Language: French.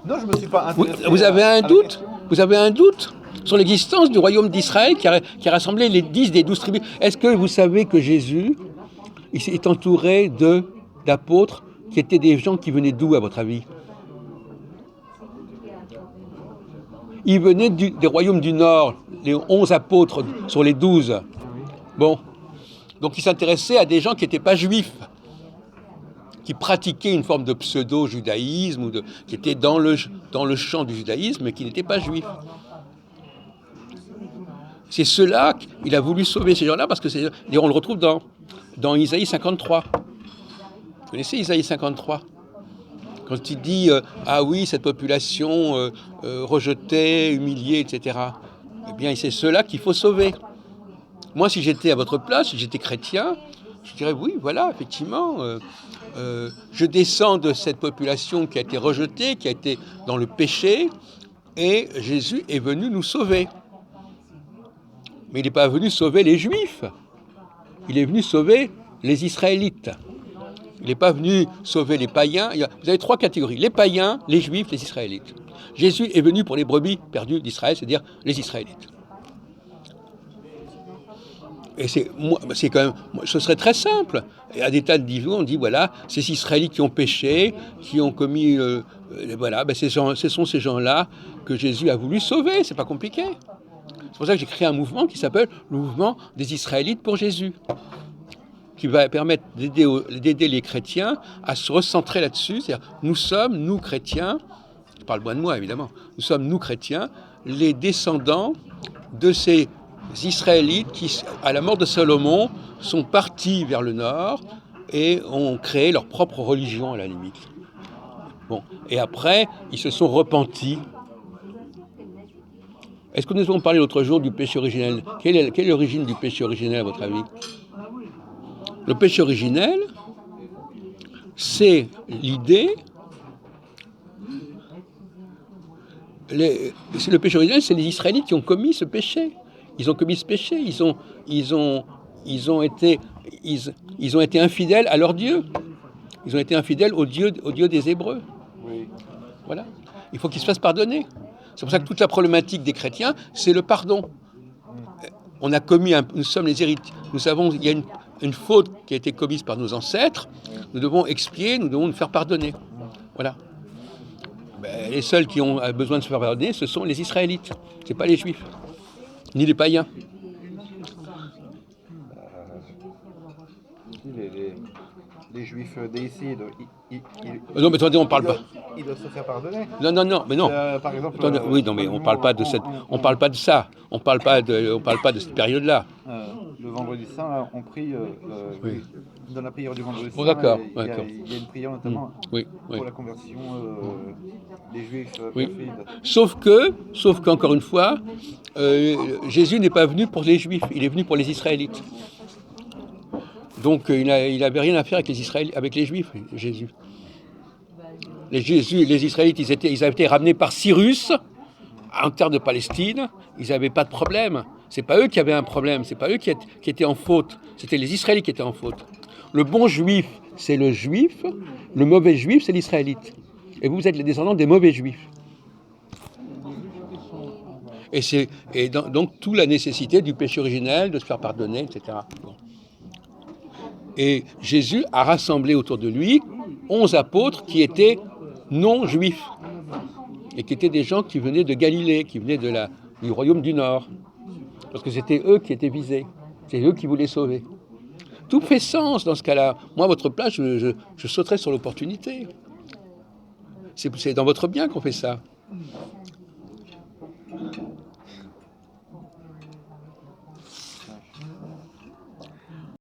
Non, je me suis pas intéressé. Vous avez un à la doute question. Vous avez un doute sur l'existence du royaume d'Israël qui a rassemblé les 10 des 12 tribus. Est-ce que vous savez que Jésus est entouré d'apôtres qui étaient des gens qui venaient d'où, à votre avis? Ils venaient des royaumes du Nord, les 11 apôtres sur les 12. Bon, donc ils s'intéressaient à des gens qui n'étaient pas juifs, qui pratiquaient une forme de pseudo-judaïsme, qui étaient dans le champ du judaïsme, mais qui n'étaient pas juifs. C'est cela qu'il a voulu sauver, ces gens-là, parce que on le retrouve dans Isaïe 53. Vous connaissez Isaïe 53? Quand il dit ah oui, cette population rejetée, humiliée, etc. Eh bien, c'est ceux-là qu'il faut sauver. Moi, si j'étais à votre place, si j'étais chrétien, je dirais oui, voilà, effectivement, je descends de cette population qui a été rejetée, qui a été dans le péché, et Jésus est venu nous sauver. Mais il n'est pas venu sauver les Juifs, il est venu sauver les Israélites. Il n'est pas venu sauver les païens. Vous avez 3 catégories, les païens, les Juifs, les Israélites. Jésus est venu pour les brebis perdues d'Israël, c'est-à-dire les Israélites. Et c'est quand même, ce serait très simple. Et à des tas de niveaux, on dit voilà, ces Israélites qui ont péché, qui ont commis, voilà, ben ce sont ces gens-là que Jésus a voulu sauver. C'est pas compliqué. C'est pour ça que j'ai créé un mouvement qui s'appelle le mouvement des Israélites pour Jésus, qui va permettre d'aider les chrétiens à se recentrer là-dessus. C'est-à-dire, nous sommes, nous chrétiens, je parle moins de moi évidemment, nous sommes, nous chrétiens, les descendants de ces Israélites qui, à la mort de Salomon, sont partis vers le nord et ont créé leur propre religion à la limite. Bon. Et après, ils se sont repentis. Est-ce que nous avons parlé l'autre jour du péché originel? Quelle est l'origine du péché originel à votre avis? Le péché originel, c'est l'idée. Le péché originel, c'est les Israélites qui ont commis ce péché. Ils ont commis ce péché. Ils ont été infidèles à leur Dieu. Ils ont été infidèles au Dieu des Hébreux. Oui. Voilà. Il faut qu'ils se fassent pardonner. C'est pour ça que toute la problématique des chrétiens, c'est le pardon. On a commis, nous sommes les héritiers. Nous savons qu'il y a une faute qui a été commise par nos ancêtres. Nous devons expier, nous devons nous faire pardonner. Voilà. Ben, les seuls qui ont besoin de se faire pardonner, ce sont les Israélites. C'est pas les Juifs, ni les païens. Les Juifs d'ici, Non, mais attendez, on parle pas. Ils doivent se faire pardonner. Non, mais non. Par exemple, Attendez, oui, non, mais on parle pas de cette, on parle pas de ça. On parle pas de cette période-là. Le vendredi saint, là, on prie. Oui. Dans la prière du vendredi saint, Bon, d'accord, il y a d'accord. une prière notamment Oui. pour la conversion des Juifs Oui. perfides. Sauf qu'encore une fois, Jésus n'est pas venu pour les Juifs, il est venu pour les Israélites. Donc il n'avait rien à faire avec les Juifs, Jésus. Les Israélites, ils avaient été ramenés par Cyrus en terre de Palestine. Ils n'avaient pas de problème. C'est pas eux qui avaient un problème. C'est pas eux qui étaient en faute. C'était les Israélites qui étaient en faute. Le bon Juif, c'est le Juif. Le mauvais Juif, c'est l'Israélite. Et vous êtes les descendants des mauvais Juifs. Et donc toute la nécessité du péché originel, de se faire pardonner, etc. Bon. Et Jésus a rassemblé autour de lui 11 apôtres qui étaient non-juifs et qui étaient des gens qui venaient de Galilée, qui venaient du royaume du Nord, parce que c'était eux qui étaient visés, c'est eux qui voulaient sauver. Tout fait sens dans ce cas-là. Moi, à votre place, je sauterais sur l'opportunité. C'est dans votre bien qu'on fait ça.